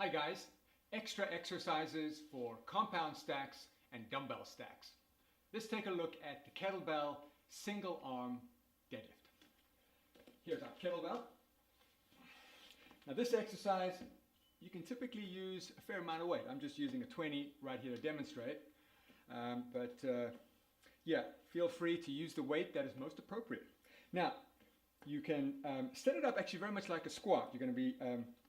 Hi guys, extra exercises for compound stacks and dumbbell stacks. Let's take a look at the kettlebell single arm deadlift. Here's our kettlebell. Now this exercise, you can typically use a fair amount of weight. I'm just using a 20 right here to demonstrate. Yeah, feel free to use the weight that is most appropriate. Now, you can set it up actually very much like a squat. You're going to be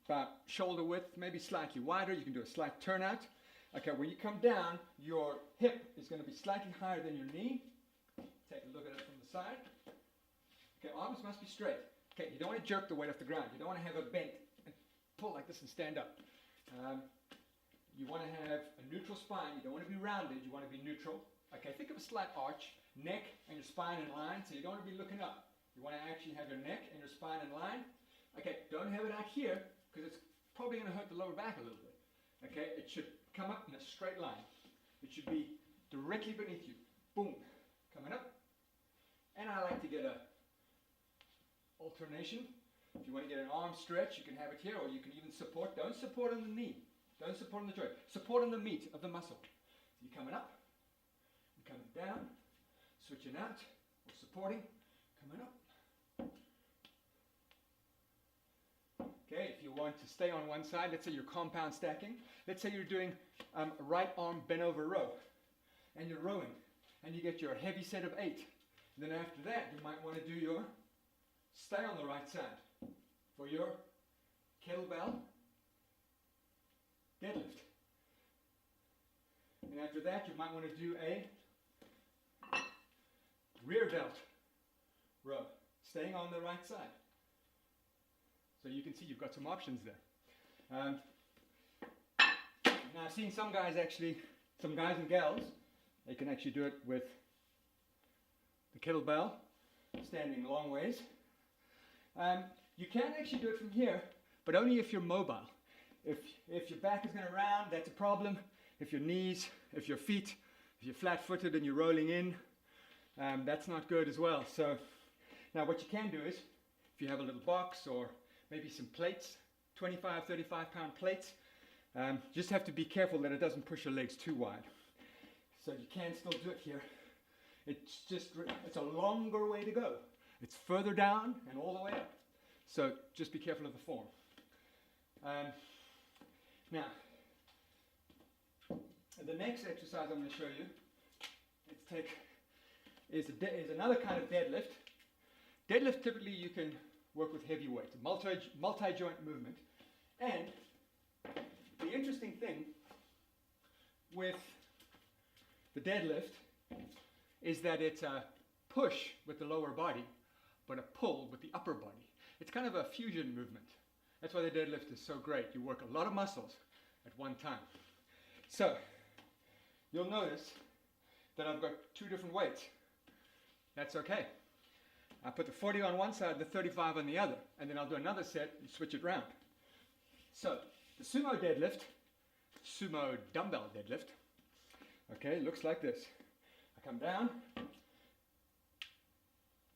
about shoulder width, maybe slightly wider. You can do a slight turnout. Okay, when you come down, your hip is going to be slightly higher than your knee. Take a look at it from the side. Okay, arms must be straight. Okay, you don't want to jerk the weight off the ground. You don't want to have a bent and pull like this and stand up. You want to have a neutral spine. You don't want to be rounded. You want to be neutral. Okay, think of a slight arch, neck and your spine in line, so you don't want to be looking up. You want to actually have your neck and your spine in line. Okay, don't have it out here because it's probably going to hurt the lower back a little bit. Okay, it should come up in a straight line. It should be directly beneath you. Boom, coming up. And I like to get a alternation. If you want to get an arm stretch, you can have it here, or you can even support. Don't support on the knee. Don't support on the joint. Support on the meat of the muscle. So you're coming up, you're coming down, switching out, or supporting, coming up. Okay, if you want to stay on one side, let's say you're compound stacking. Let's say you're doing a right arm bent over row, and you're rowing, and you get your heavy set of 8. And then after that, you might want to do your stay on the right side for your kettlebell deadlift. And after that, you might want to do a rear delt row, staying on the right side. So you can see you've got some options there. Now I've seen some guys and gals, they can actually do it with the kettlebell, standing long ways. You can actually do it from here, but only if you're mobile. If your back is going to round, that's a problem. If your knees, if your feet, if you're flat-footed and you're rolling in, that's not good as well. So now what you can do is, if you have a little box or maybe some plates, 25, 35 pound plates, just have to be careful that it doesn't push your legs too wide. So you can still do it here. It's a longer way to go. It's further down and all the way up. So just be careful of the form. Now, the next exercise I'm going to show you is another kind of deadlift. Deadlift, typically you can work with heavy weight, multi-joint movement. And the interesting thing with the deadlift is that it's a push with the lower body, but a pull with the upper body. It's kind of a fusion movement. That's why the deadlift is so great. You work a lot of muscles at one time. So, you'll notice that I've got 2 different weights. That's okay. I put the 40 on one side, the 35 on the other, and then I'll do another set and switch it round. So, the sumo deadlift, sumo dumbbell deadlift, okay, looks like this. I come down,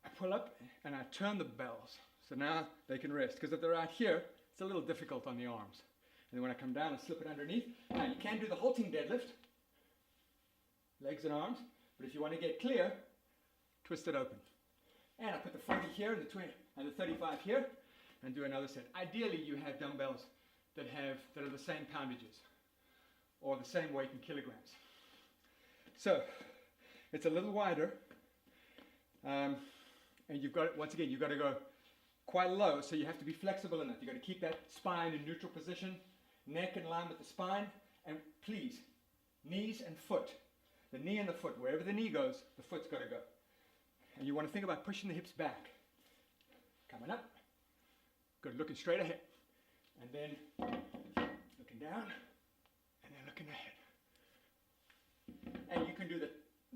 I pull up, and I turn the bells. So now they can rest, because if they're out here, it's a little difficult on the arms. And then when I come down, I slip it underneath. Now you can do the halting deadlift, legs and arms, but if you want to get clear, twist it open. And I put the 40 here and the 35 here, and do another set. Ideally, you have dumbbells that are the same poundages, or the same weight in kilograms. So it's a little wider, and you've got, once again, you've got to go quite low, so you have to be flexible enough. You've got to keep that spine in neutral position, neck in line with the spine, and please, knees and foot. The knee and the foot, wherever the knee goes, the foot's got to go. And you want to think about pushing the hips back. Coming up, good, looking straight ahead. And then looking down, and then looking ahead. And you can do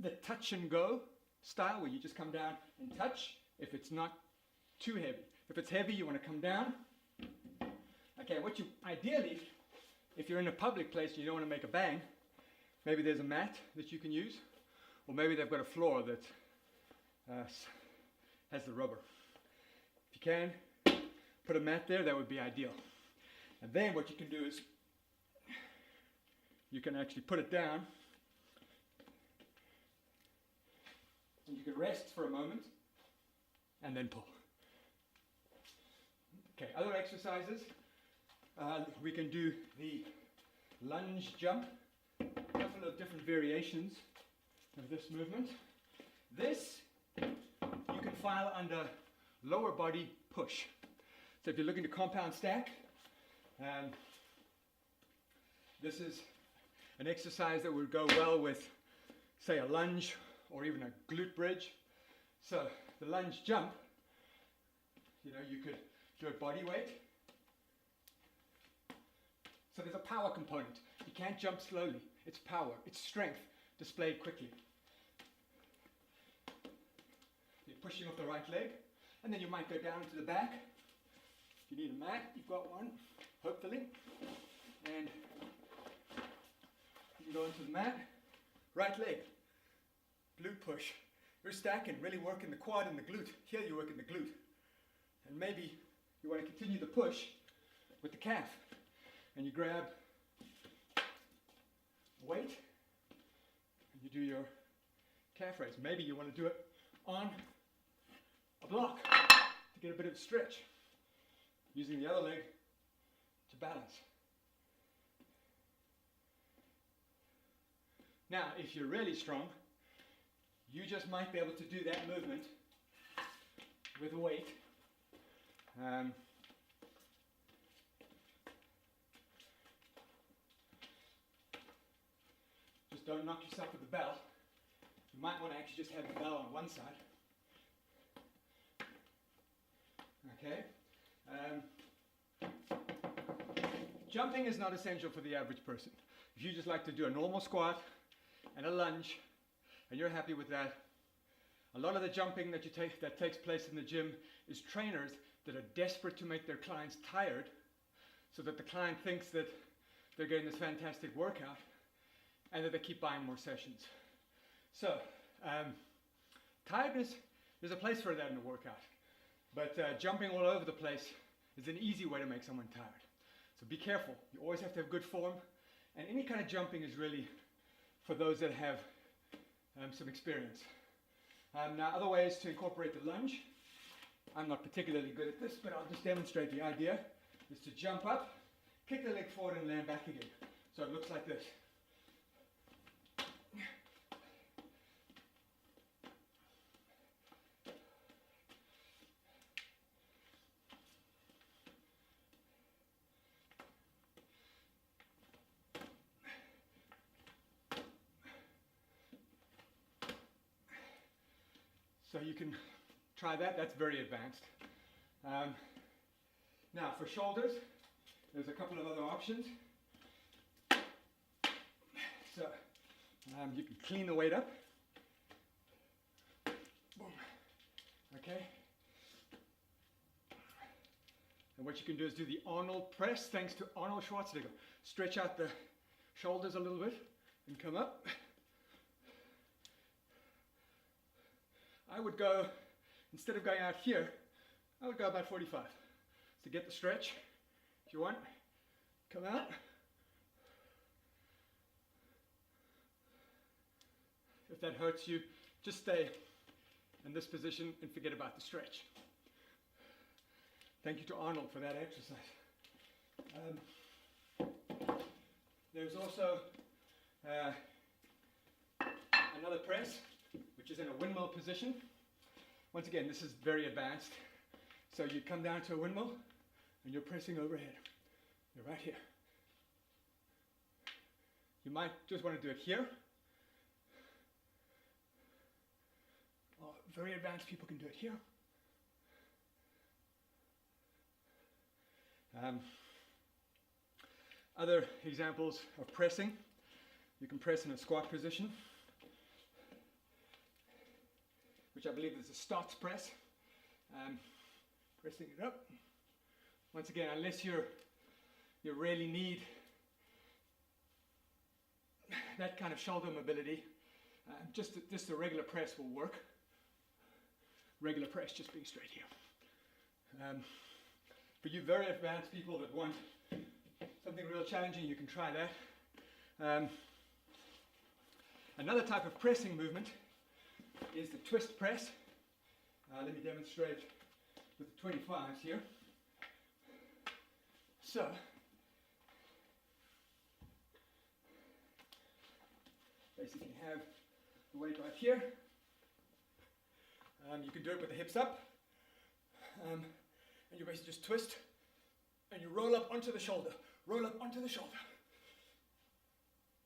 the touch and go style, where you just come down and touch if it's not too heavy. If it's heavy, you want to come down. Okay, ideally, if you're in a public place and you don't want to make a bang, maybe there's a mat that you can use, or maybe they've got a floor that has the rubber. If you can, put a mat there, that would be ideal. And then what you can do is you can actually put it down. And you can rest for a moment and then pull. Okay, other exercises. We can do the lunge jump. A couple of different variations of this movement. This you can file under lower body push. So if you're looking to compound stack, this is an exercise that would go well with, say, a lunge or even a glute bridge. So the lunge jump, you could do it body weight. So there's a power component. You can't jump slowly. It's power, it's strength displayed quickly. You're pushing off the right leg, and then you might go down to the back. If you need a mat, you've got one, hopefully. And you can go into the mat, right leg, glute push. You're stacking, really working the quad and the glute. Here you're working the glute. And maybe you want to continue the push with the calf. And you grab weight, and you do your calf raise. Maybe you want to do it on a block to get a bit of stretch, using the other leg to balance. Now, if you're really strong, you just might be able to do that movement with weight. Just don't knock yourself with the bell. You might want to actually just have the bell on one side. Okay. Jumping is not essential for the average person. If you just like to do a normal squat and a lunge, and you're happy with that, a lot of the jumping that takes place in the gym is trainers that are desperate to make their clients tired, so that the client thinks that they're getting this fantastic workout, and that they keep buying more sessions. So, tiredness, there's a place for that in a workout. But jumping all over the place is an easy way to make someone tired. So be careful. You always have to have good form. And any kind of jumping is really for those that have some experience. Now, other ways to incorporate the lunge. I'm not particularly good at this, but I'll just demonstrate the idea. Is to jump up, kick the leg forward, and land back again. So it looks like this. So you can try that. That's very advanced. Now for shoulders, there's a couple of other options. So you can clean the weight up. Boom. Okay. And what you can do is do the Arnold press, thanks to Arnold Schwarzenegger. Stretch out the shoulders a little bit and come up. I would go, instead of going out here, I would go about 45. So get the stretch, if you want. Come out. If that hurts you, just stay in this position and forget about the stretch. Thank you to Arnold for that exercise. There's also another press, which is in a windmill position. Once again, this is very advanced. So you come down to a windmill and you're pressing overhead. You're right here. You might just want to do it here. Well, very advanced people can do it here. Other examples of pressing. You can press in a squat position, which I believe is a Stotts press. Pressing it up. Once again, unless you really need that kind of shoulder mobility, just a regular press will work. Regular press, just being straight here. For you very advanced people that want something real challenging, you can try that. Another type of pressing movement is the twist press. Let me demonstrate with the 25s here. So, basically have the weight right here. You can do it with the hips up. And you basically just twist and you roll up onto the shoulder. Roll up onto the shoulder.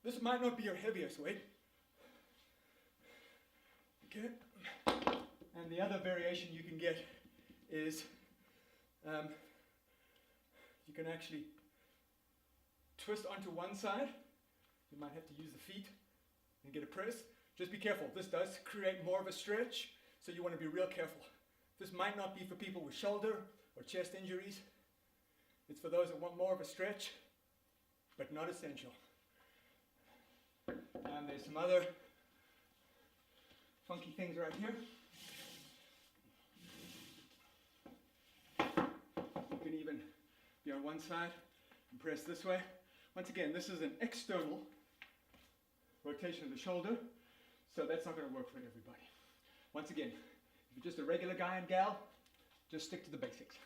This might not be your heaviest weight. Okay. And the other variation you can get is you can actually twist onto one side. You might have to use the feet and get a press. Just be careful. This does create more of a stretch, so you want to be real careful. This might not be for people with shoulder or chest injuries. It's for those that want more of a stretch, but not essential. And there's some other funky things right here. You can even be on one side and press this way. Once again, this is an external rotation of the shoulder, so that's not going to work for everybody. Once again, if you're just a regular guy and gal, just stick to the basics.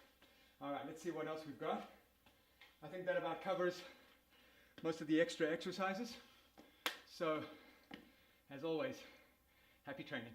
All right, let's see what else we've got. I think that about covers most of the extra exercises. So, as always, happy training.